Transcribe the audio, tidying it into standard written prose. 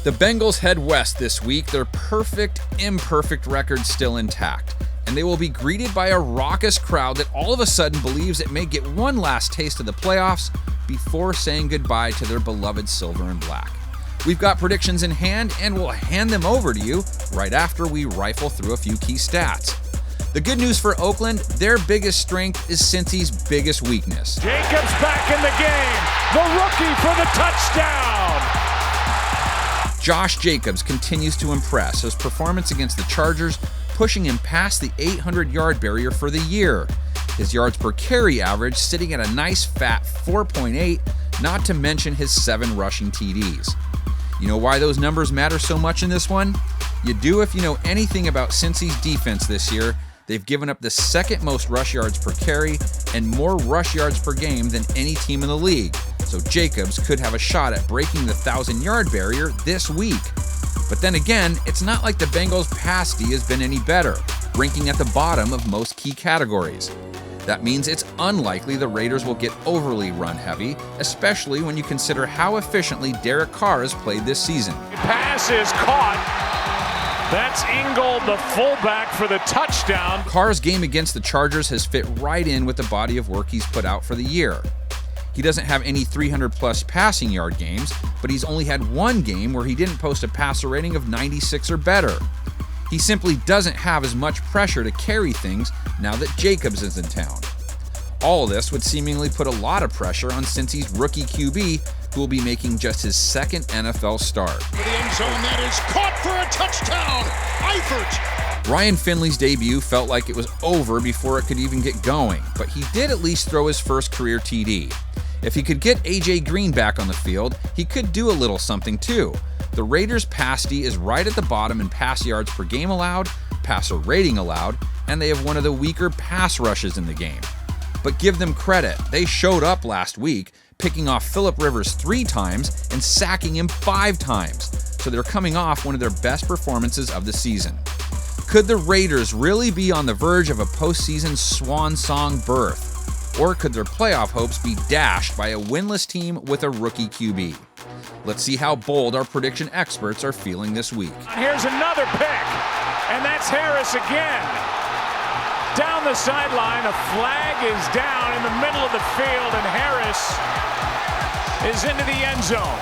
The Bengals head west this week, their perfect, imperfect record still intact, and they will be greeted by a raucous crowd that all of a sudden believes it may get one last taste of the playoffs before saying goodbye to their beloved silver and black. We've got predictions in hand, and we'll hand them over to you right after we rifle through a few key stats. The good news for Oakland, their biggest strength is Cincy's biggest weakness. Jacobs back in the game, the rookie for the touchdown. Josh Jacobs continues to impress, his performance against the Chargers pushing him past the 800-yard barrier for the year. His yards per carry average sitting at a nice fat 4.8, not to mention his 7 rushing TDs. You know why those numbers matter so much in this one? You do if you know anything about Cincy's defense this year. They've given up the second most rush yards per carry and more rush yards per game than any team in the league. So Jacobs could have a shot at breaking the 1,000-yard barrier this week. But then again, it's not like the Bengals' pass D has been any better, ranking at the bottom of most key categories. That means it's unlikely the Raiders will get overly run-heavy, especially when you consider how efficiently Derek Carr has played this season. Pass is caught. That's Ingold, the fullback, for the touchdown. Carr's game against the Chargers has fit right in with the body of work he's put out for the year. He doesn't have any 300-plus passing yard games, but he's only had one game where he didn't post a passer rating of 96 or better. He simply doesn't have as much pressure to carry things now that Jacobs is in town. All of this would seemingly put a lot of pressure on Cincy's rookie QB, who will be making just his second NFL start. For the end zone, that is caught for a touchdown. Eifert. Ryan Finley's debut felt like it was over before it could even get going, but he did at least throw his first career TD. If he could get A.J. Green back on the field, he could do a little something too. The Raiders' pass D is right at the bottom in pass yards per game allowed, passer rating allowed, and they have one of the weaker pass rushes in the game. But give them credit, they showed up last week, picking off Phillip Rivers 3 times and sacking him 5 times, so they're coming off one of their best performances of the season. Could the Raiders really be on the verge of a postseason swan song berth? Or could their playoff hopes be dashed by a winless team with a rookie QB? Let's see how bold our prediction experts are feeling this week. Here's another pick, and that's Harris again. Down the sideline, a flag is down in the middle of the field, and Harris is into the end zone.